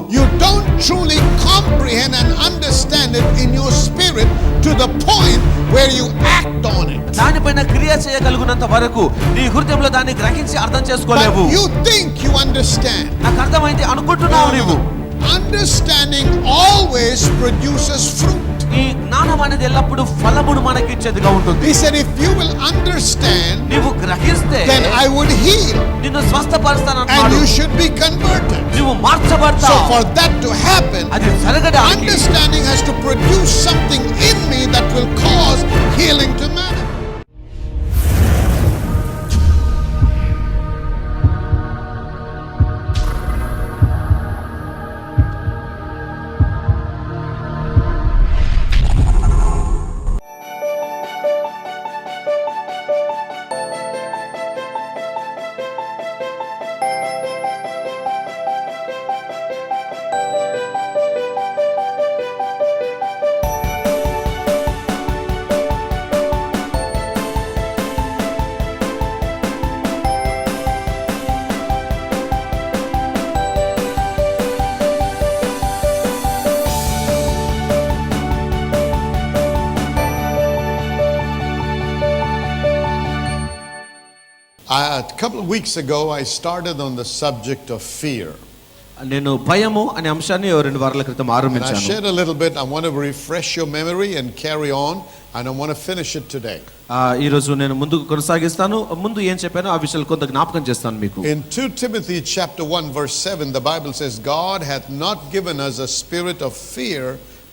You don't truly comprehend and understand it in your spirit to the point where you act on it. దానిపైన క్రియ చేయగలిగినంత వరకు నీ హృదయంలో దాన్ని గ్రహించి అర్థం చేసుకోలేవు. You think you understand. నాకు అర్థమైంది అనుకుంటున్నావు నీవు. Understanding always produces fruit. ఈ జ్ఞానం అనేది ఎల్లప్పుడూ ఫలమును మనకి ఇచ్చేదిగా ఉంటుంది. He said, if you will understand, నీవు గ్రహిస్తే then I would heal. నిన్ను స్వస్థపరుస్తాను And అన్నాడు. you should be converted. నీవు మార్చబడతావు. So for that to happen, అది జరగడానికి understanding has to produce something in me that will cause healing to manifest. A couple of weeks ago, I started on the subject of fear. నేను భయము అనే అంశాన్ని 2 వారాల క్రితం And I ఆరంభించాను. shared a little bit. I want to refresh your memory and carry on, and I want to finish it today. ఈ రోజు నేను ముందుకు కొనసాగిస్తాను. ముందు ఏం చెప్పానో ఆ విషయాలు కొంత జ్ఞాపకం చేస్తాను మీకు. In 2 Timothy chapter 1 verse 7, the Bible says, God hath not given us a spirit of fear,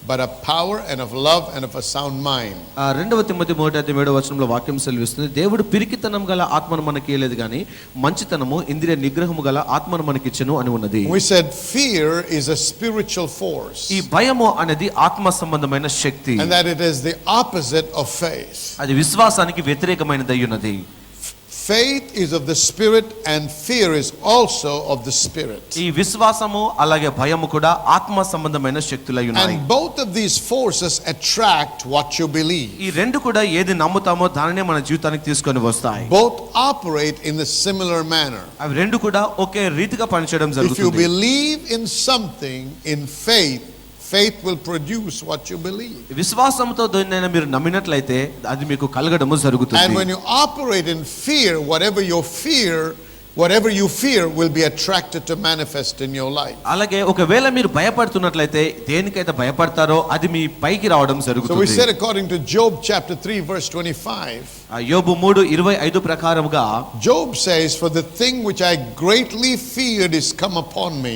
but a power and of love and of a sound mind. 2 Timothy 1:7 వాక్యం సెలవిస్తుంది, దేవుడు పిరికితనం గల ఆత్మను మనకి ఇయ్యలేదు గాని మంచితనము ఇంద్రియ నిగ్రహము గల ఆత్మను మనకి ఇచ్చెను అని ఉన్నది. We said fear is a spiritual force. ఈ భయము అనేది ఆత్మ సంబంధమైన శక్తి. And that it is the opposite of faith. అది విశ్వాసానికి వ్యతిరేకమైనదై ఉన్నది. Faith is of the spirit and fear is also of the spirit. ఈ విశ్వాసము అలాగే భయము కూడా ఆత్మ సంబంధమైన శక్తులై ఉన్నాయి. And both of these forces attract what you believe. ఈ రెండు కూడా ఏది నమ్ముతామో దానినే మన జీవితానికి తీసుకొని వస్తాయి. Both operate in a similar manner. అవి రెండు కూడా ఒకే రీతిగా పనిచేయడం If you జరుగుతుంది. believe in something in faith, faith will produce what you believe. విశ్వాసంతో దేన్నైనా మీరు నమ్మినట్లయితే అది మీకు కలగడము జరుగుతుంది. And when you operate in fear, whatever you fear will be attracted to manifest in your life. అలాగే ఒకవేళ మీరు భయపడుతున్నట్లయితే దేనికైతే భయపడతారో అది మీ పైకి రావడం So we జరుగుతుంది. said according to Job chapter 3 verse 25, యోబు 3:25 ప్రకారముగా Job says, for the thing which I greatly feared is come upon me,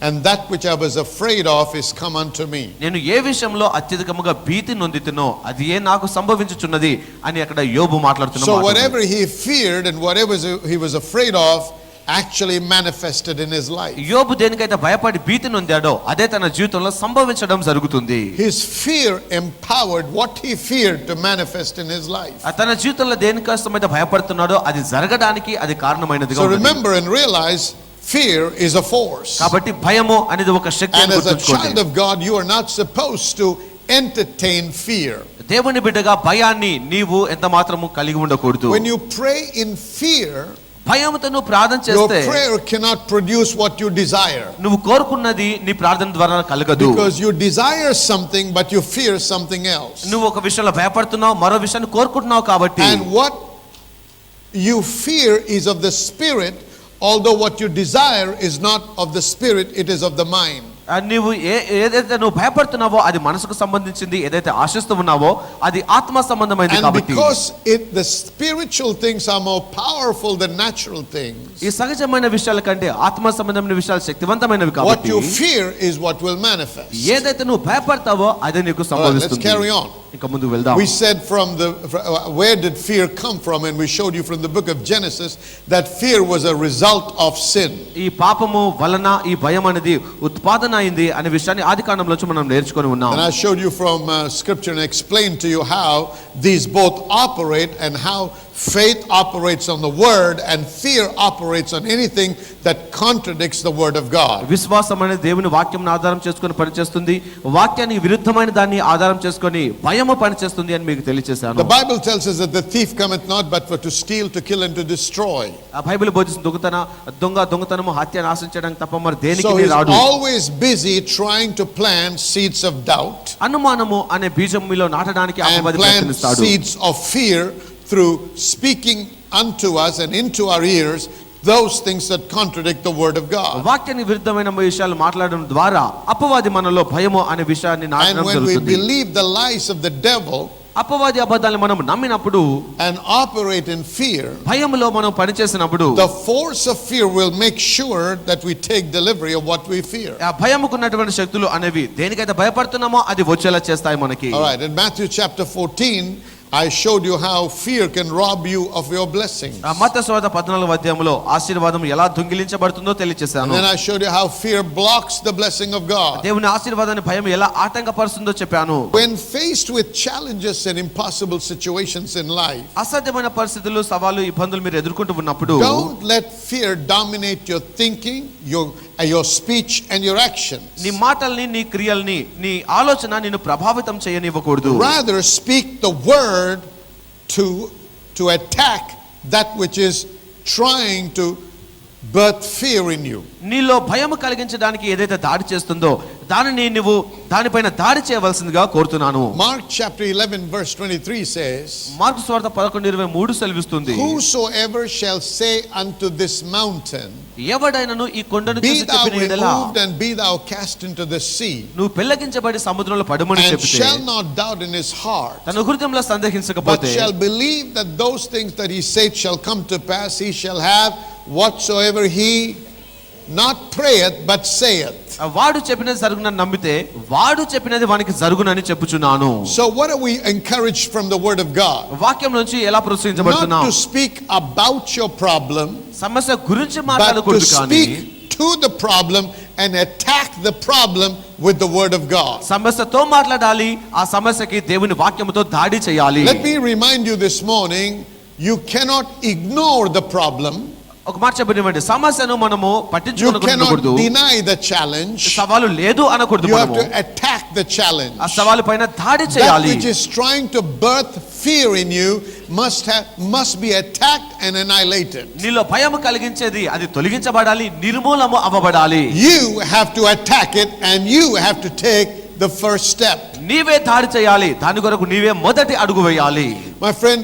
and that which I was afraid of is come unto me. నేను ఏ విషయంలో అత్యధికముగా భీతి నొందితునో అది ఏ నాకు సంభవించుచున్నది అని అక్కడ యోబు మాట్లాడుతున్నాడు. So whatever he feared and whatever he was afraid of actually manifested in his life. యోబు దేనికైతే భయపడి భీతి నొందాడో అదే తన జీవితంలో సంభవించడం జరుగుతుంది. His fear empowered what he feared to manifest in his life. తన జీవితంలో దేనికోసమైతే భయపడుతున్నాడో అది జరగడానికి అది కారణమైనదిగా So ఉన్నది. remember and realize fear is a force. కాబట్టి భయము అనేది ఒక శక్తి And అని as a గుర్తుంచుకోండి. child of God, you are not supposed to entertain fear. దేవుని బిడ్డగా భయాన్ని నీవు ఎంత మాత్రము కలిగి ఉండకూడదు. When you pray in fear, భయముతో నువ్వు ప్రార్థన your చేస్తే prayer cannot produce what you desire. నువ్వు కోరుకున్నది నీ ప్రార్థన ద్వారా కలగదు. Because you desire something but you fear something else. నువ్వు ఒక విషయంలో భయపడుతున్నావు, మరో విషయాన్ని కోరుకుంటున్నావు కాబట్టి. And what you fear is of the spirit, although what you desire is not of the spirit, it is of the mind. నీవు ఏదైతే నువ్వు భయపడుతున్నావో అది మనసుకు సంబంధించింది, ఏదైతే ఆశిస్తూ ఉన్నావో అది ఆత్మ సంబంధమైనది And కాబట్టి. because the spiritual things are more powerful than natural things, ఈ సహజమైన విషయాల కంటే ఆత్మ సంబంధమైన విషయాలు శక్తివంతమైనవి what కాబట్టి you fear is what will manifest. ఏదైతే నువ్వు భయపడతావో అదే నీకు All right, let's సంభవిస్తుంది. carry on. ఇంకా ముందుకు వెళ్దాం. We said where did fear come from, and we showed you from the book of Genesis that fear was a result of sin. ఈ పాపము వలన ఈ భయం అనేది ఉత్పాదన అయింది అనే విషయాన్ని ఆదికాండంలో మనం నేర్చుకొని ఉన్నాం. And I showed you from scripture and explained to you how these both operate and how faith operates on the word and fear operates on anything that contradicts the word of God. విశ్వాసం అనేది దేవుని వాక్యంను ఆధారం చేసుకొని పనిచేస్తుంది, వాక్యానికి విరుద్ధమైన దాన్ని ఆధారం చేసుకొని భయము పనిచేస్తుంది అని మీకు తెలియజేశాను. The Bible tells us that the thief cometh not but for to steal, to kill and to destroy. ఆ బైబిల్ బోధిస్తుంది దొంగతనము హత్య నాశనం చేయడానికి తప్ప మరి దేనికి So he's రాడు. always busy trying to plant seeds of doubt అనుమానము అనే బీజం మీలో నాటడానికి and అపవాది plant ప్రయత్నిస్తాడు. seeds of fear through speaking unto us and into our ears those things that contradict the word of God. వాక్యానికి విరుద్ధమైన విషయాలు మాట్లాడడం ద్వారా అపవాది మనలో భయము అనే విషయాన్ని And నాటడం when we జరుగుతుంది. believe the lies of the devil అపవాది అబద్ధాలను మనం నమ్మినప్పుడు and operate in fear, భయములో మనం పనిచేసినప్పుడు the force of fear will make sure that we take delivery of what we fear. ఆ భయముకున్నటువంటి శక్తులు అనేవి దేనికైతే భయపడుతున్నామో అది వచ్చేలా చేస్తాయి మనకి. All right, in Matthew chapter 14 I showed you how fear can rob you of your blessings. ఆ మత్తయి సువార్త 14వ అధ్యాయములో ఆశీర్వాదం ఎలా దొంగిలించబడుతుందో And తెలియజేశాను. then I showed you how fear blocks the blessing of God. దేవుని ఆశీర్వాదాన్ని భయం ఎలా ఆటంకపరుస్తుందో చెప్పాను. When faced with challenges and impossible situations in life, అసాధ్యమైన పరిస్థితులు, సవాలు, ఇబ్బందులు మీరు ఎదుర్కొంటూ ఉన్నప్పుడు don't let fear dominate your thinking, your speech and your actions. నీ మాటల్ని, నీ క్రియల్ని, నీ ఆలోచన నిన్ను ప్రభావితం చేయనివ్వకూడదు. Rather speak the word to attack that which is trying to birth fear in you. నీలో భయం కలిగించడానికి ఏదైతే దాడి చేస్తుందో దానిని నువ్వు దానిపైన దాడి చేయవలసిందిగా కోరుతున్నాను. Mark chapter 11 verse 23 says, mark సువార్త 11:23 సెలవిస్తుంది, whosoever shall say unto this mountain, ఎవడైనను ఈ కొండను be చూసి thou చెప్పిన యెడల removed and be thou cast into the sea, నువ్వు పెళ్లగించబడి సముద్రంలో పడుమని and చెబితే shall not doubt in his heart, తన హృదయంలో but సందేహించకపోతే shall believe that those things that he said shall come to pass, he shall have whatsoever he not prayeth but saith. వాడు చెప్పినది జరుగునని నమ్మితే వాడు చెప్పినది వానికి జరుగునని చెప్పుచున్నాను. So what are we encouraged from the word of God? వాక్యం నుంచి ఎలా Not ప్రోత్సహించబడుతున్నాం? to speak about your problem, సమస్య గురించి but to మాట్లాడకూడదు, కానీ speak to the problem and attack the problem with the word of God. సమస్యతో మాట్లాడాలి, ఆ సమస్యకి దేవుని వాక్యముతో దాడి చేయాలి. Let me remind you this morning, you cannot ignore the problem. ఒక మాట చెప్పనివ్వండి, సమస్యను మనము You పట్టించుకోకూడదు, cannot deny the challenge. సవాలు లేదు అనకూడదు. You have మనము to attack the challenge. ఆ సవాలు పైన దాడి That చేయాలి. which is trying to birth fear in you must be attacked and annihilated. నీలో భయం కలిగించేది అది తొలగించబడాలి, నిర్మూలము అవ్వబడాలి. You have to attack it and you have to take the first step. నీవే దాడి చేయాలి, దాని కొరకు నీవే మొదటి అడుగు వేయాలి. My friend,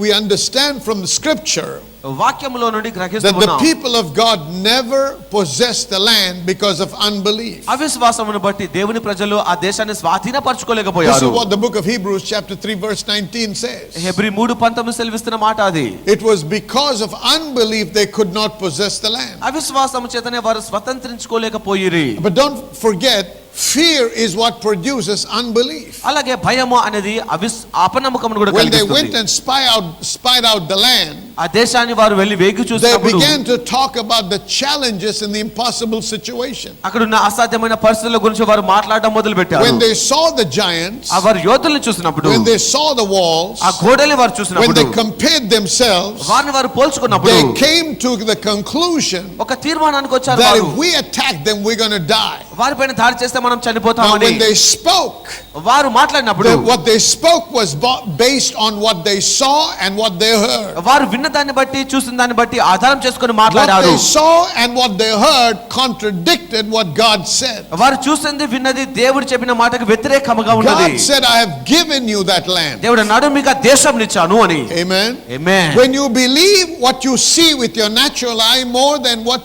we understand from the scripture వాక్యములో నుండి that the గ్రహిస్తున్నాం, people of God never possessed the land because of unbelief. అవిశ్వాసమును బట్టి దేవుని ప్రజలు ఆ దేశాన్ని This స్వాధీనపరచుకోలేకపోయారు. is what the book of Hebrews chapter 3 verse 19 says. Hebrew 3:19 సెలవిస్తున్న మాట అది. It was because of unbelief they could not possess the land. అవిశ్వాసము చేతనే వారు స్వతంత్రించుకోలేకపోయిరి. But don't forget, fear is what produces unbelief. అలాగే భయము అనేది అపనమ్మకమును కూడా When they went కలిగిస్తుంది. and spied out the land, ఆ దేశాన్ని వారు వెళ్లి వేగి they చూసినప్పుడు began to talk about the challenges and the impossible situation. అక్కడ ఉన్న అసాధ్యమైన పరిస్థితుల గురించి వారు మాట్లాడడం మొదలు పెట్టారు. When they saw the giants, ఆ వారు యోధుల్ని చూసినప్పుడు, when they saw the walls, ఆ గోడల్ని వారు when చూసినప్పుడు, they compared themselves, వారిని వారు పోల్చుకున్నప్పుడు they came to the conclusion ఒక తీర్మానానికి వచ్చారు. that వారు if we attack them, we're going to die. వారిపైన దాడి చేస్తే మనం Now, చనిపోతామని when they spoke, వారు మాట్లాడినప్పుడు what they spoke was based on what they saw and what they heard. వారు విన్న దాన్ని బట్టి, చూసిన దాన్ని బట్టి ఆధారం చేసుకొని What మాట్లాడారు. they saw and what they heard contradicted what God said. వారు చూసింది, విన్నది దేవుడు చెప్పిన మాటకు వ్యతిరేకంగా ఉన్నది. God said, I have given you that land. దేవుడు అన్నాడు, మీకు ఆ దేశం ఇచ్చాను అని. Amen. Amen. When you believe what you see with your natural eye more than what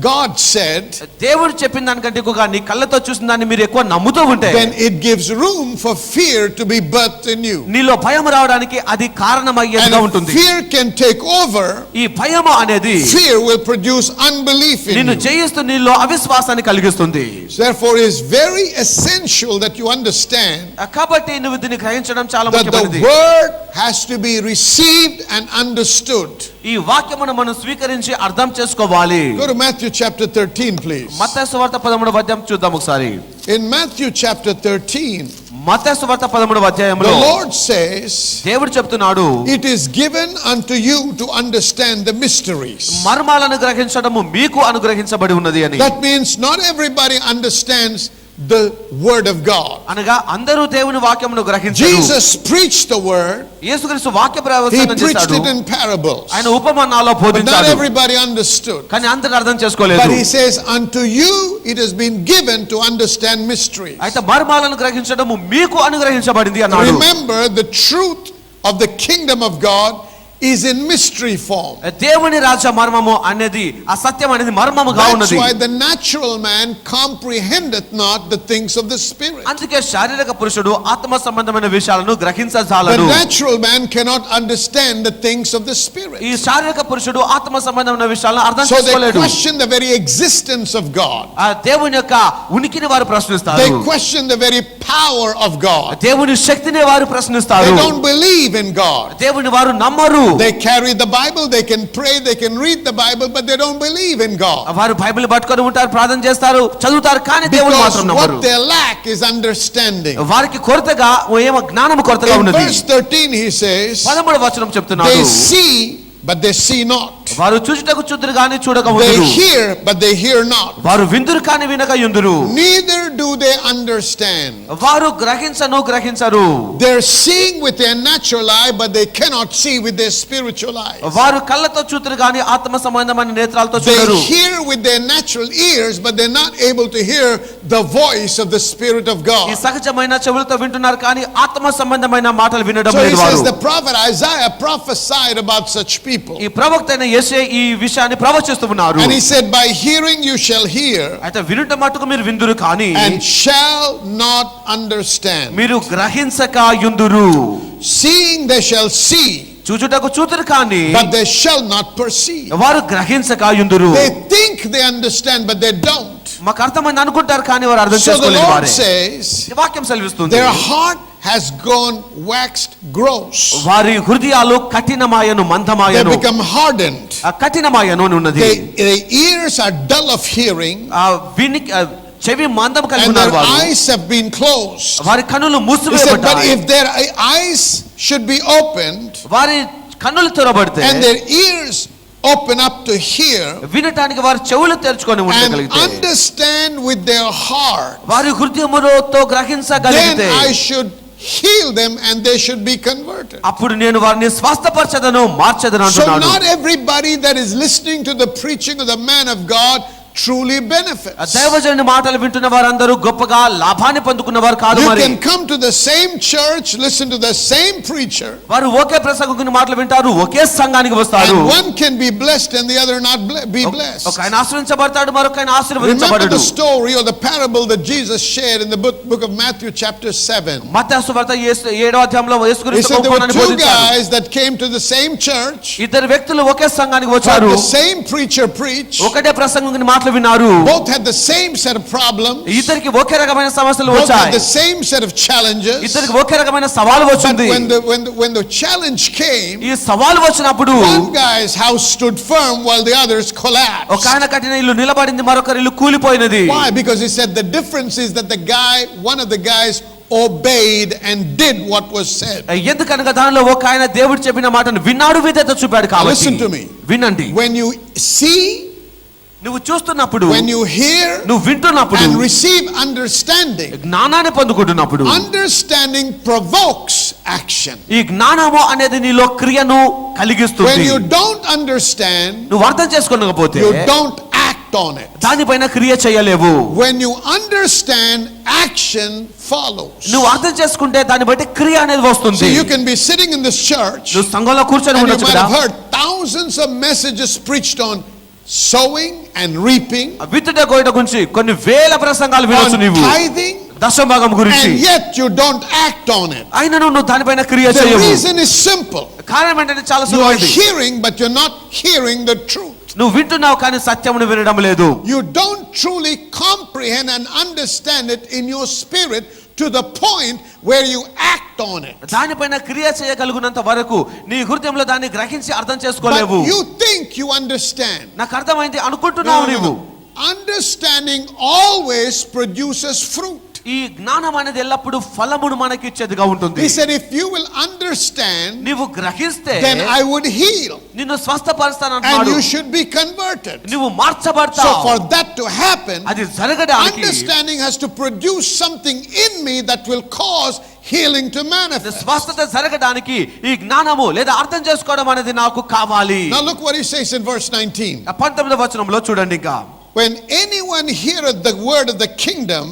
God said, దేవుడు చెప్పిన దానికంటే ఎక్కువగా నీ కళ్ళతో చూసిన దాన్ని మీరు ఎక్కువ నమ్ముతూ ఉంటే then it gives room for fear to be birthed in you. నీలో భయం రావడానికి అది కారణమయ్యేదిగా And ఉంటుంది. if fear can take over, ఈ భయము అనేది fear will produce unbelief in నిన్ను you. జయిస్తూ నీలో అవిశ్వాసాన్ని కలిగిస్తుంది. Therefore, it is very essential that you understand కాబట్టి నువ్వు దీన్ని గ్రహించడం చాలా that ముఖ్యమైనది. the word has to be received and understood. ఈ వాక్యమును మనం స్వీకరించి అర్థం చేసుకోవాలి. Go to Matthew chapter 13, please. మత్తయి సువార్త 13వ అధ్యాయం చూద్దాం ఒకసారి. In Matthew chapter 13, మత్తయి సువార్త 13వ అధ్యాయంలో the Lord says, దేవుడు చెప్తున్నాడు, it is given unto you to understand the mysteries. మర్మాలను గ్రహించడము మీకు అనుగ్రహించబడి ఉన్నది అని. That means not everybody understands the word of God. అనగా అందరూ దేవుని వాక్యమును గ్రహించరు. Jesus preached the word. యేసుక్రీస్తు వాక్య He ప్రవచనం preached చేశాడు. it in parables. ఆయన ఉపమానాల్లో But not బోధించాడు. everybody understood. కానీ అందరూ అర్థం చేసుకోలేదు. But he says, unto you it has been given to understand mysteries. అయితే మర్మాలను గ్రహించడము మీకు అనుగ్రహించబడింది అన్నాడు. Remember, the truth of the kingdom of God is in mystery form. దేవుని రాజ్య మర్మము అనేది ఆ సత్యం అనేది మర్మముగా That's ఉన్నది. why the natural man comprehendeth not the things of the spirit. అందుకే శారీరక పురుషుడు ఆత్మ సంబంధమైన విషయాలను The గ్రహించజాలడు. natural man cannot understand the things of the spirit. ఈ శారీరక పురుషుడు ఆత్మ సంబంధమైన విషయాలను అర్థం So they చేసుకోలేడు. question the very existence of God. ఆ దేవుని యొక్క ఉనికిని వారు ప్రశ్నిస్తారు. They question the very power of God. దేవుని శక్తిని వారు ప్రశ్నిస్తారు. They don't believe in God. దేవుని వారు నమ్మరు. They carry the Bible, they can pray, they can read the Bible, but they don't believe in God. వారు బైబిల్ పట్టుకొని ఉంటారు, ప్రార్థన చేస్తారు, చదువుతారు, కానీ దేవుని Because మాత్రం నమ్మరు. what they lack is understanding. వారికి కొరతగా ఏమో జ్ఞానము కొరతగా In ఉన్నది. verse 13 he says, 13వ వచనం they చెప్తున్నాడు, see but they see not. వారు చూచుటకు చూదురు గాని చూడక They ఉందురు. hear but they hear not. వారు విందురు కాని వినక యుందురు. Neither do they understand. వారు గ్రహించరు. They're seeing with their natural eye but they cannot see with their spiritual eyes. వారు కళ్ళతో చూతురు గాని ఆత్మ సంబంధమైన నేత్రాలతో They చూడరు. hear with their natural ears but they're not able to hear the voice of the Spirit of ఈ God. సహజమైన చెవులతో వింటున్నారు కానీ ఆత్మ సంబంధమైన మాటలు వినడం So he లేదు says వారు. the prophet Isaiah prophesied about such people. ఈ ప్రవక్త అయిన యెషయా ఈ విషయాన్ని ప్రవచిస్తూ ఉన్నారు. And he said, by hearing you shall hear అయితే వినుట మట్టుకు మీరు విందురు కానీ and shall not understand. మీరు గ్రహించక యుందురు. Seeing they shall see చూచుటకు చూతురు కానీ but they shall not perceive. వారు గ్రహించక యుందురు. They think they understand but they don't. మాకు అర్థమైంది అనుకుంటారు కానీ వారు అర్థం So the చేసుకోలేని Lord వారే. says ఈ వాక్యం సెలవిస్తుంది, their heart has gone waxed gross. వారి హృదయాలు కఠినమాయను They మందమాయను. become hardened. ఆ కఠినమాయను అని ఉన్నది. Their ears are dull of hearing ఆ చెవి మందం కలిగి and ఉన్నారు their వారు. eyes have been closed. వారి కన్నులు He said, but మూసివేయబడ్డాయి. if their eyes should be opened వారి కన్నులు తెరవబడితే and their ears open up to hear వినటానికి వారి చెవులు తెరుచుకొని and ఉండగలిగితే, understand with their heart, వారి హృదయముతో then గ్రహించగలిగితే I should heal them and they should be converted. అప్పుడు నేను వారిని స్వస్థపరచదను మార్చదను So అంటున్నాడు. not everybody that is listening to the preaching of the man of God truly benefits. దైవజనుని మాటలు వింటున్న వారందరూ గొప్పగా లాభాన్ని పొందుకున్నవారు కాదు. You మరి can come to the same church, listen to the same preacher, వారు ఒకే ప్రసంగుని మాటలు వింటారు, ఒకే సంఘానికి వస్తారు. and one can be blessed and the other not be blessed. ఒక ఆయన ఆశీర్వదించబడతాడు, మరొక ఆయన Remember ఆశీర్వదించబడడు. the story or the parable that Jesus shared in the book of Matthew chapter 7. మత్తయి సువార్త 7వ అధ్యాయంలో He యేసుక్రీస్తు said there were ఉపమానాన్ని two బోధించారు. guys that came to the same church, ఇద్దరు వ్యక్తులు ఒకే సంఘానికి but వచ్చారు, the same preacher preached. ఒకటే ప్రసంగుని మాటలు విన్నారు. Both had the same set of problems. ఇద్దరికి ఒకే రకమైన సమస్యలు Both had వచ్చాయి. the same set of challenges. ఇద్దరికి ఒకే రకమైన సవాలు But వచ్చింది. when the challenge came, ఈ సవాలు వచ్చినప్పుడు one guy's house stood firm while the others ఒక collapsed. ఆయన కట్టిన ఇల్లు నిలబడింది, మరొకరి ఇల్లు కూలిపోయినది. Why? Because he said the difference is that one of the guys obeyed and did what was said. ఎందుకనగా దానిలో ఒక ఆయన దేవుడు చెప్పిన మాటను విన్నాడు, విధేయత చూపాడు. కాబట్టి Listen to me. వినండి. When you see, నువ్వు చూస్తున్నప్పుడు, when you hear నువ్వు వింటున్నప్పుడు, and receive understanding, జ్ఞానాన్ని పొందుకుంటున్నప్పుడు, understanding provokes action. ఈ జ్ఞానము అనేది నీలో క్రియను When కలిగిస్తుంది. you don't understand, నువ్వు అర్థం చేసుకోకపోతే you don't act on it. దానిపైన క్రియ చేయలేవు. When you understand, action follows. నువ్వు అర్థం చేసుకుంటే దాన్ని బట్టి క్రియ అనేది వస్తుంది. So you can be sitting in this church నువ్వు సంఘంలో కూర్చొని and you ఉండొచ్చు might కదా, have heard thousands of messages preached on sowing and reaping, విత్తుట కోయట గురించి కొన్ని వేల ప్రసంగాలు వినొచ్చు on నీవు, tithing, దశభాగం గురించి, and yet you don't act on it. అయినను నువ్వు దానిపైన క్రియ The చేయవు. reason is simple. కారణం ఏంటంటే చాలా You are సులువైంది. hearing but you're not hearing the truth. నువ్వు వింటున్నావు కానీ సత్యమును వినడం లేదు. You don't truly comprehend and understand it in your spirit to the point where you act on it. దానిపైన క్రియ చేయగలిగినంత వరకు నీ హృదయంలో దాన్ని గ్రహించి అర్థం చేసుకోలేవు. But you think you understand. నాకు అర్థమైంది అనుకుంటున్నావు నీవు. Understanding always produces fruit. ఈ జ్ఞానం అనేది ఎల్లప్పుడు ఫలమును మనకి ఇచ్చేదిగా ఉంటుంది. He said, if you will understand, నీవు గ్రహిస్తే then I would heal. నిన్ను స్వస్థపరుస్తాను And అంటున్నాడు. you should be converted. నువ్వు So మార్చబడతావు. for that to happen, అది జరగడానికి understanding has to produce something in me that will cause healing to manifest. స్వస్థత జరగడానికి ఈ జ్ఞానము లేదా అర్థం చేసుకోవడం అనేది నాకు కావాలి. Now look what he says in verse 19. 19వ వచనంలో చూడండి. ఇంకా When anyone heareth the word of the kingdom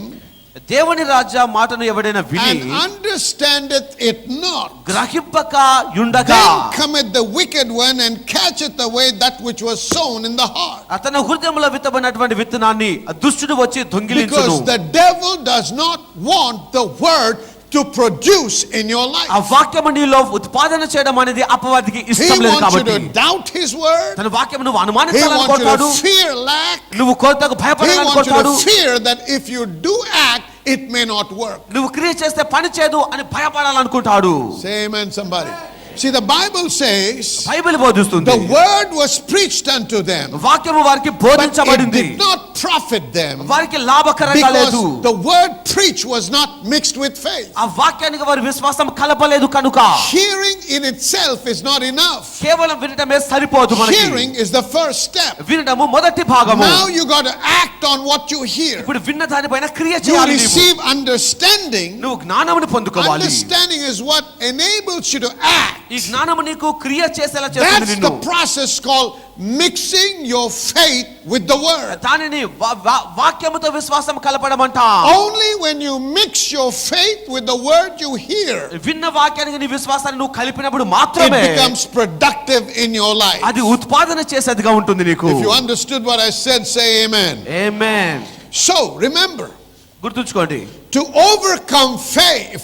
దేవుని రాజ్య మాటను ఎవడైనా విని and understandeth it not, గ్రహింపక యుండగా then cometh the wicked one and catcheth away that which was sown in the heart. అతని హృదయంలో విత్తబడినటువంటి విత్తనాన్ని దుష్టుడు వచ్చి దొంగిలించును. Because the devil does not want the word to produce in your life. ఆ వాక్యము నీలో ఉత్పాదన చేయడం అనేది అపవాదికి He ఇష్టం లేదు wants you కాబట్టి to doubt his word. తన వాక్యము నువ్వు He అనుమానించాలని wants you కోరుతాడు. to fear lack. నువ్వు కొరతకు He భయపడాలని wants you కోరుతాడు. to fear that if you do act, it may not work. నువ్వు క్రియ చేస్తే పని చేయదు అని భయపడాలనుకుంటాడు. Say amen, somebody. See, the Bible says Bible బోధిస్తుంది the word was preached unto them, వాక్యము వారికి but it బోధించబడింది, did not profit them వారికి లాభకరంగా లేదు. because the word preached was not mixed with faith. ఆ వాక్యానికి వారి విశ్వాసం కలపలేదు కనుక Hearing in itself is not enough. కేవలం వినటమే సరిపోదు. మనకి Hearing is the first step. వినటము మొదటి భాగము. Now you got to act on what you hear. ఇప్పుడు విన్న దానిపైన క్రియ You చేయాలి. నీవు receive understanding. నువ్వు జ్ఞానమును పొందుకోవాలి. Understanding is what enables you to act. ఈ జ్ఞానము నీకు క్రియ చేసేలా చేస్తుంది That's నిన్ను. the process called mixing your faith with the word. దానిని వాక్యముతో విశ్వాసం కలపడం అంట. Only when you mix your faith with the word you hear, విన్న వాక్యానికి నీ విశ్వాసాన్ని నువ్వు కలిపినప్పుడు it మాత్రమే becomes productive in your life. అది ఉత్పాదన చేసేదిగా ఉంటుంది నీకు. If you understood what I said, say amen. Amen. So remember, గుర్తుంచుకోండి, to overcome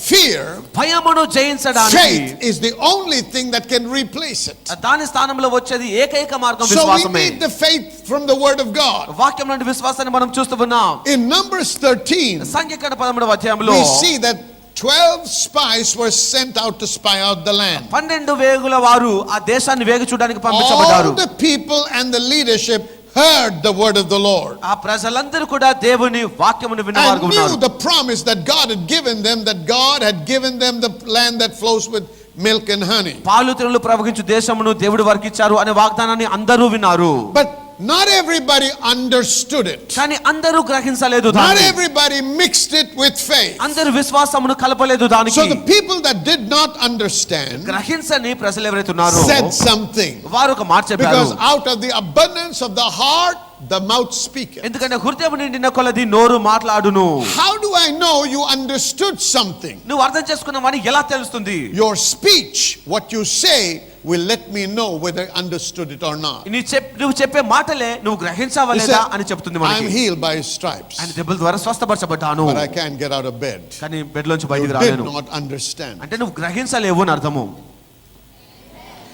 fear, భయమును జయించడానికి faith is the only thing that can replace it. దాని స్థానంలో వచ్చేది ఏకైక మార్గం So we విశ్వాసమే. need the faith from the word of God. వాక్యం నుండి విశ్వాసాన్ని మనం చూస్తూ ఉన్నాం. In Numbers 13, సంఖ్యాకాండ 13వ అధ్యాయంలో we see that 12 spies were sent out to spy out the land. 12 వేగుల వారు ఆ దేశాన్ని వేగు చూడడానికి All పంపించబడ్డారు. the people and the leadership heard the word of the Lord ఆ ప్రజలందరూ కూడా దేవుని వాక్యమును విన్నవారుగా and knew ఉన్నారు. the promise that God had given them, that God had given them the land that flows with milk and honey. పాలు తేనెలు ప్రవహించు దేశమును దేవుడు వారికి ఇచ్చారు అనే వాగ్దానాన్ని అందరూ విన్నారు. But not everybody understood it. కానీ అందరూ గ్రహించలేదు Not దాన్ని. everybody mixed it with faith. అందరూ విశ్వాసమును కలపలేదు దానికి. So the people that did not understand గ్రహించని ప్రజలు ఎవరైతే ఉన్నారో said something. వారు ఒక మాట చెప్పారు. Because out of the abundance of the heart, the mouth speaketh. ఎందుకంటే హృదయం నిండిన కొలది నోరు మాట్లాడును. How do I know you understood something? నువ్వు అర్థం చేసుకున్నావని ఎలా తెలుస్తుంది? Your speech, what you say, will let me know whether I understood it or not. నువ్వు చెప్పే మాటలే నువ్వు గ్రహించావా He లేదా said, అని చెప్తుంది I am మనకి. healed by his stripes, ఆయన దెబ్బల ద్వారా స్వస్థపరచబడ్డాను, but I can't get out of bed. కానీ బెడ్ లోంచి You బయటికి did రాలేను. not understand. అంటే నువ్వు గ్రహించలేవు అని అర్థము.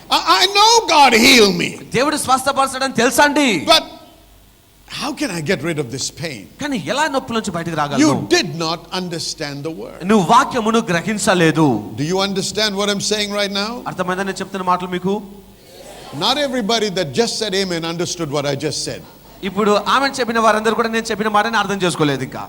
I know God healed me, దేవుడు స్వస్థపరచడం తెలుసండి, but how can I get rid of this pain? కానీ ఎలా నొప్పి నుంచి బయటికి రాగలను? You did not understand the word. నువ్వు వాక్యమును గ్రహించలేదు. Do you understand what I'm saying right now? అర్థమైందని నేను చెప్తున్న మాటలు మీకు. Not everybody that just said amen understood what I just said. ఇప్పుడు ఆమె చెప్పిన వారందరూ కూడా నేను చెప్పిన మాటని అర్థం చేసుకోలేదు ఇంకా.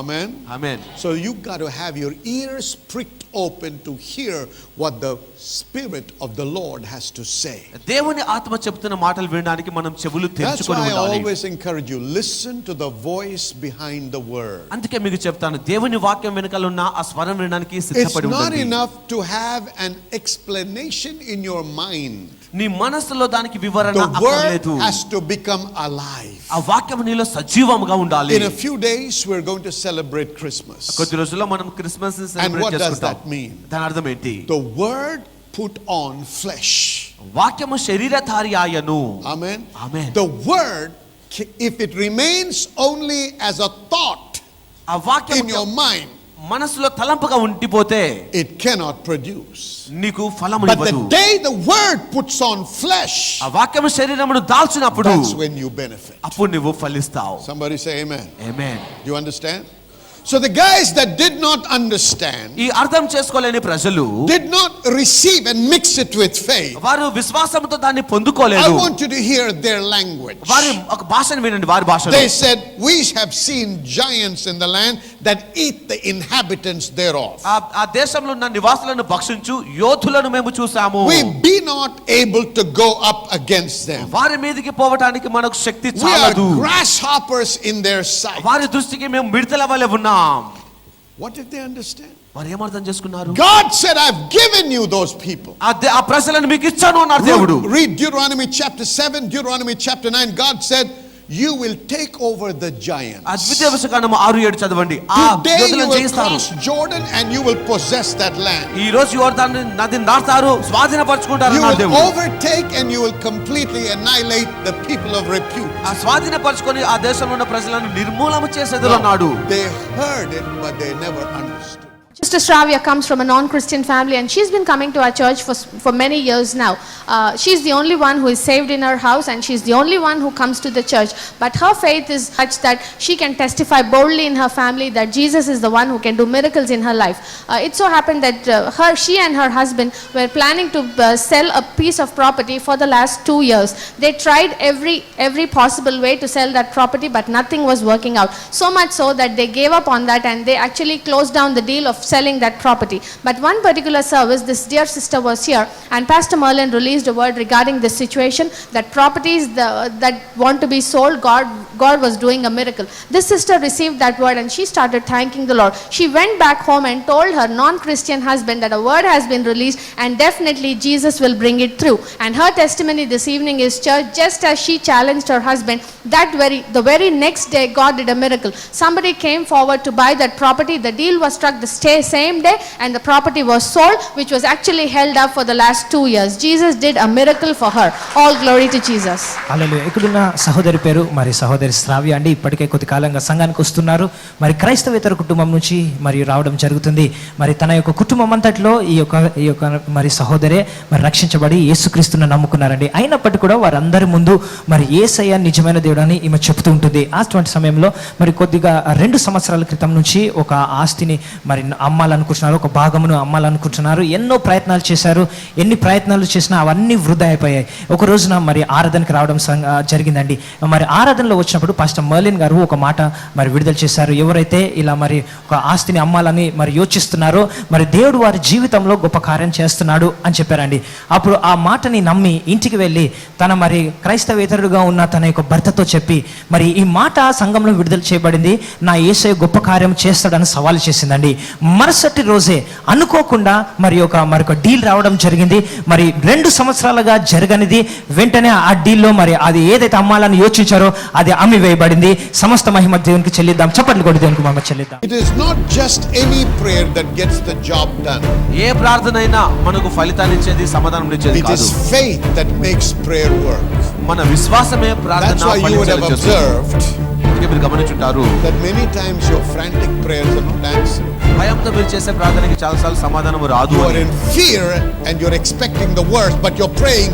Amen. Amen. So you got to have your ears pricked open to hear what the Spirit of the Lord has to say. దేవుని ఆత్మ చెప్తున్న మాటలు వినడానికి మనం చెవులు That's తెరుచుకొని why I ఉండాలి. always encourage you, listen to the voice behind the word. అందుకే మీకు చెప్తాను, దేవుని వాక్యం వెనకాల ఉన్న ఆ స్వరం వినడానికి It's సిద్ధపడి not ఉండండి. enough to have an explanation in your mind. నీ మనసులో దానికి వివరణ The word అక్కర్లేదు. has to become alive. ఆ వాక్యం నీలో సజీవంగా ఉండాలి. In a few days we're going to celebrate Christmas. కొద్ది రోజుల్లో మనం Christmas And celebrate what does చేసుకుంటాం. that mean? దాని అర్థం ఏంటి? The word put on flesh. వాక్యము శరీరధారి ఆయను. Amen. Amen. The word, if it remains only as a thought ఆ వాక్యం in your mind, మనసులో తలంపుగా ఉండిపోతే it cannot produce. నీకు ఫలము But the ఇవ్వదు. day the word puts on flesh, ఆ వాక్యము శరీరమును దాల్చినప్పుడు that's when you benefit. అప్పుడు నువ్వు ఫలిస్తావు. Somebody say amen. Amen. Do you understand? So the guys that did not understand, ఈ అర్థం చేసుకోలేని ప్రజలు did not receive and mix it with faith. వారు విశ్వాసంతో దాన్ని I పొందుకోలేదు. want you to hear their language. వారి ఒక భాషను వినండి, వారి భాషలో. They said, we have seen giants in the land that eat the inhabitants thereof. ఆ దేశంలో ఉన్న నివాసులను భక్షించు యోధులను మేము చూసాము. We be not able to go up against them. వారి మీదకి పోవటానికి మనకు శక్తి We are చాలదు. grasshoppers in their sight. వారి దృష్టికి మేము మిడతల వలె ఉన్నాం. What did they understand? వారు ఏమర్థం చేసుకున్నారు? God said, I've given you those people. ఆ ప్రజలను మీకు ఇచ్చాను అన్నారు దేవుడు. Read Deuteronomy chapter 7, Deuteronomy chapter 9. God said, you will take over the giants. ద్వితీయోపదేశకాండము 6-7 చదవండి. ఆ Today you యోధులను will జయిస్తారు. cross Jordan and you will possess that land. ఈ రోజు యోర్దాను నదిని దాటుతారు, స్వాధీనపరచుకుంటారు You అన్నారు will దేవుడు. overtake and you will completely annihilate the people of repute. ఆ స్వాధీనపరచుకొని ఆ దేశంలో ఉన్న ప్రజలను నిర్మూలన చేసేది అన్నాడు. They heard it but they never understood. Sister Shravya comes from a non-Christian family and she's been coming to our church for many years now. She's the only one who is saved in her house and she's the only one who comes to the church. But her faith is such that she can testify boldly in her family that Jesus is the one who can do miracles in her life. It so happened that she and her husband were planning to sell a piece of property for the last 2 years. They tried every possible way to sell that property but nothing was working out. So much so that they gave up on that and they actually closed down the deal of selling that property. But one particular service, this dear sister was here and Pastor Merlin released a word regarding this situation, that properties that want to be sold, God was doing a miracle. This sister received that word and she started thanking the Lord. She went back home and told her non-Christian husband that a word has been released and definitely Jesus will bring it through. And her testimony this evening is, church, just as she challenged her husband, the very next day God did a miracle. Somebody came forward to buy that property. The deal was struck the same day and the property was sold, which was actually held up for the last 2 years. Jesus did a miracle for her. All glory to Jesus. హల్లెలూయా. ఇక్కడున్న సహోదరి పేరు మరి సహోదరి శ్రావ్య అండి. ఇప్పటికే కొద్ది కాలంగా సంఘానికి వస్తున్నారు. మరి క్రైస్తవేతర కుటుంబం నుంచి మరి రావడం జరుగుతుంది. మరి తన యొక్క కుటుంబం అంతట్లో ఈ యొక్క మరి సహోదరే మరి రక్షించబడి యేసుక్రీస్తును నమ్ముకున్నారండి. అయినప్పటికీ కూడా వారందరి ముందు మరి యేసయ్య నిజమైన దేవుడు అని ఈమె చెప్తూ ఉంటుంది. అటువంటి సమయంలో మరి కొద్దిగా 2 సంవత్సరాల క్రితం నుంచి ఒక ఆస్తిని మరి అమ్మాలనుకుంటున్నారు, ఒక భాగమును అమ్మాలనుకుంటున్నారు. ఎన్నో ప్రయత్నాలు చేశారు. ఎన్ని ప్రయత్నాలు చేసినా అవన్నీ వృధా అయిపోయాయి. ఒక రోజున మరి ఆరాధనకి రావడం జరిగిందండి. మరి ఆరాధనలో వచ్చినప్పుడు పాస్టర్ మర్లిన్ గారు ఒక మాట మరి విడుదల చేశారు. ఎవరైతే ఇలా మరి ఒక ఆస్తిని అమ్మాలని మరి యోచిస్తున్నారో మరి దేవుడు వారి జీవితంలో గొప్ప కార్యం చేస్తున్నాడు అని చెప్పారండి. అప్పుడు ఆ మాటని నమ్మి ఇంటికి వెళ్ళి తన మరి క్రైస్తవేతరుడుగా ఉన్న తన యొక్క భర్తతో చెప్పి మరి ఈ మాట సంఘంలో విడుదల చేయబడింది, నా యేసయ్య గొప్ప కార్యం చేస్తాడని సవాల్ చేసిందండి. మరుసటి రోజే అనుకోకుండా మరొక డీల్ రావడం జరిగింది. మరి 2 సంవత్సరాలుగా జరగనిది వెంటనే ఆ డీల్లో మరి అది ఏదైతే అమ్మాలని యోచించారో అది అమ్మి వేయబడింది. సమస్త మహిమ దేవునికి చెల్లిద్దాం. చప్పట్లు కొట్టి దేవునికి మహిమ చెల్లిద్దాం. It is not just any prayer that gets the job done. ఏ ప్రార్థన అయినా మనకు ఫలితాన్ని ఇచ్చేది, సమాధానం ఇచ్చేది It కాదు. is faith that makes prayer work. మన విశ్వాసమే ప్రార్థన That's why you would have observed మీరు గమనించుంటారు that many times your frantic prayers are not answered. భయంతో మీరు చేసే ప్రార్థనకి చాలాసార్లు సమాధానం రాదు. You are in fear and you're expecting the worst, but you're praying,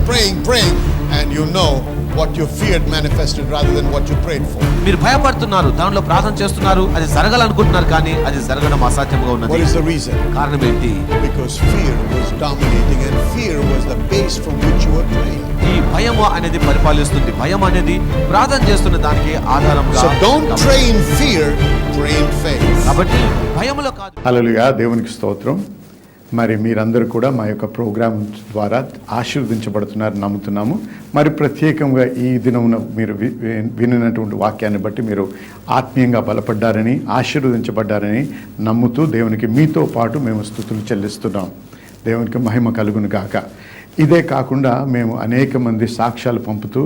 and you know what you feared manifested rather than what you prayed for. మీరు భయపడుతున్నారు, దానిలో ప్రార్థన చేస్తున్నారు, అది జరగాలనుకుంటున్నారు కానీ అది జరగడం అసాధ్యంగా What ఉన్నది. is the reason? కారణం ఏంటి? Because fear was dominating and fear was the base from which you were praying. ఈ భయము అనేది పరిపాలిస్తుంది. భయం అనేది ప్రార్థన చేస్తున్న దానికి ఆధారంగా. So don't pray in fear, pray in faith. కాబట్టి భయములో కాదు. హల్లెలూయా, దేవునికి స్తోత్రం. మరి మీరందరూ కూడా మా యొక్క ప్రోగ్రాం ద్వారా ఆశీర్వదించబడుతున్నారని నమ్ముతున్నాము. మరి ప్రత్యేకంగా ఈ దినమున మీరు వినినటువంటి వాక్యాన్ని బట్టి మీరు ఆత్మీయంగా బలపడ్డారని, ఆశీర్వదించబడ్డారని నమ్ముతూ దేవునికి మీతో పాటు మేము స్తుతులు చెల్లిస్తున్నాం. దేవునికి మహిమ కలుగును గాక. ఇదే కాకుండా మేము అనేక మంది సాక్ష్యాలు పంపుతూ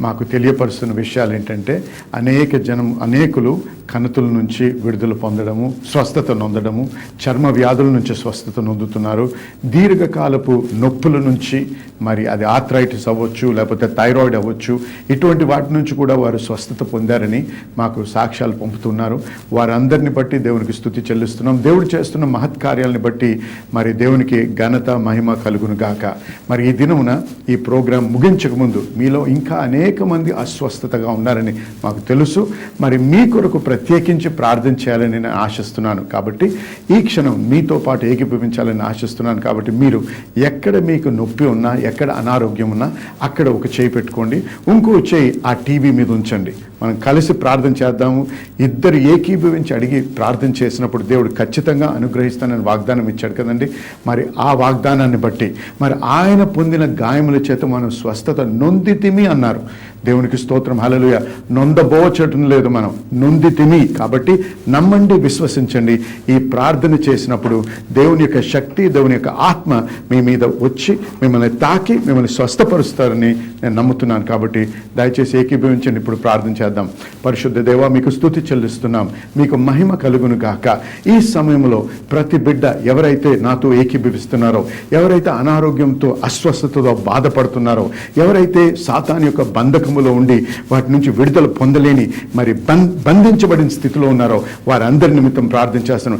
మాకు తెలియపరుస్తున్న విషయాలు ఏంటంటే అనేకులు కణుతుల నుంచి విడుదల పొందడము, స్వస్థత నొందడము, చర్మ వ్యాధుల నుంచి స్వస్థత నొందుతున్నారు. దీర్ఘకాలపు నొప్పుల నుంచి, మరి అది ఆర్థరైటిస్ అవ్వచ్చు, లేకపోతే థైరాయిడ్ అవ్వచ్చు, ఇటువంటి వాటి నుంచి కూడా వారు స్వస్థత పొందారని మాకు సాక్ష్యాలు పంపుతున్నారు. వారందరిని బట్టి దేవునికి స్తుతి చెల్లిస్తున్నాం. దేవుడు చేస్తున్న మహత్కార్యాలని బట్టి మరి దేవునికి ఘనత మహిమ కలుగును గాక. మరి మరి ఈ దినమున ఈ ప్రోగ్రాం ముగించక ముందు మీలో ఇంకా అనేక మంది అస్వస్థతగా ఉన్నారని మాకు తెలుసు. మరి మీ కొరకు ప్రత్యేకించి ప్రార్థన చేయాలని నేను ఆశిస్తున్నాను. కాబట్టి ఈ క్షణం మీతో పాటు ఏకీభవించాలని ఆశిస్తున్నాను. కాబట్టి మీరు ఎక్కడ మీకు నొప్పి ఉన్నా, ఎక్కడ అనారోగ్యం ఉన్నా అక్కడ ఒక చేయి పెట్టుకోండి, ఇంకో చేయి ఆ టీవీ మీద ఉంచండి. మనం కలిసి ప్రార్థన చేద్దాము. ఇద్దరు ఏకీభవించి అడిగి ప్రార్థన చేసినప్పుడు దేవుడు ఖచ్చితంగా అనుగ్రహిస్తానని వాగ్దానం ఇచ్చాడు కదండి. మరి ఆ వాగ్దానాన్ని బట్టి మరి ఆయన పొందిన గాయముల చేత మనం స్వస్థత నొందితిమి అన్నారు. దేవునికి స్తోత్రం, హల్లెలూయా. నొందబోచటం లేదు, మనం నొందితిమి. కాబట్టి నమ్మండి, విశ్వసించండి. ఈ ప్రార్థన చేసినప్పుడు దేవుని యొక్క శక్తి, దేవుని యొక్క ఆత్మ మీ మీద వచ్చి మిమ్మల్ని తాకి మిమ్మల్ని స్వస్థపరుస్తారని నేను నమ్ముతున్నాను. కాబట్టి దయచేసి ఏకీభవించండి. ఇప్పుడు ప్రార్థన చేద్దాం. పరిశుద్ధ దేవా, మీకు స్తుతి చెల్లిస్తున్నాం, మీకు మహిమ కలుగును గాక. ఈ సమయంలో ప్రతి బిడ్డ ఎవరైతే నాతో ఏకీభవిస్తున్నారో, ఎవరైతే అనారోగ్యంతో అస్వస్థతతో బాధపడుతున్నారో, ఎవరైతే సాతాను యొక్క బంధకములో ఉండి వాటి నుంచి విడుదల పొందలేని మరి బంధించబడిన స్థితిలో ఉన్నారో వారందరి నిమిత్తం ప్రార్థన చేస్తున్నాం.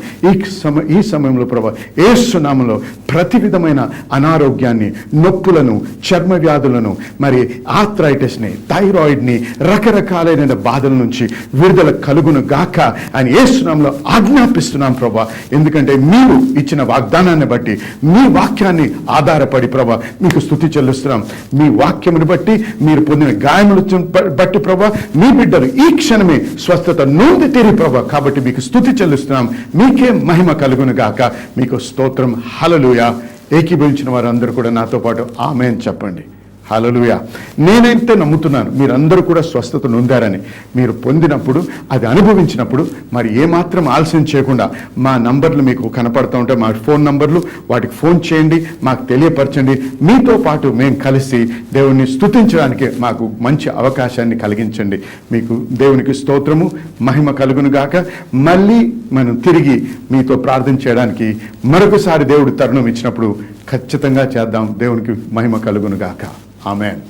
ఈ సమయంలో ప్రభా యేసు నామములో ప్రతి విధమైన అనారోగ్యాన్ని, నొప్పులను, చర్మ వ్యాధులను, మరి ఆర్థరైటిస్ని, థైరాయిడ్ని, రకరకాలైన బాధల నుంచి విడుదల కలుగును గాక అని యేసు నామములో ఆజ్ఞాపిస్తున్నాం ప్రభా. ఎందుకంటే మీరు ఇచ్చిన వాగ్దానాన్ని బట్టి, మీ వాక్యాన్ని ఆధారపడి ప్రభా మీకు స్తుతి చెల్లిస్తున్నాం. మీ వాక్యమును బట్టి, మీరు పొందిన గాయములు బట్టి ప్రభా మీ బిడ్డలు ఈ క్షణమే స్వస్థత నొంది తీరి ప్రభా. కాబట్టి మీకు స్తుతి చెల్లిస్తున్నాం. మీకే మహిమ కలుగును గాక. మీకు స్తోత్రం, హల్లెలూయా. ఏకీభవించిన వారందరూ కూడా నాతో పాటు ఆమేన్ చెప్పండి. హల్లెలూయా. నేనైతే నమ్ముతున్నాను మీరందరూ కూడా స్వస్థత నొందారని. మీరు పొందినప్పుడు, అది అనుభవించినప్పుడు మరి ఏమాత్రం ఆలస్యం చేయకుండా మా నంబర్లు మీకు కనపడుతూ ఉంటాయి, మా ఫోన్ నంబర్లు, వాటికి ఫోన్ చేయండి, మాకు తెలియపరచండి. మీతో పాటు మేము కలిసి దేవుణ్ణి స్తుతించడానికి మాకు మంచి అవకాశాన్ని కలిగించండి. మీకు దేవునికి స్తోత్రము, మహిమ కలుగును గాక. మళ్ళీ మనం తిరిగి మీతో ప్రార్థన చేయడానికి మరొకసారి దేవుడు తరుణం ఇచ్చినప్పుడు ఖచ్చితంగా చేద్దాం. దేవునికి మహిమ కలుగును గాక. ఆమేన్.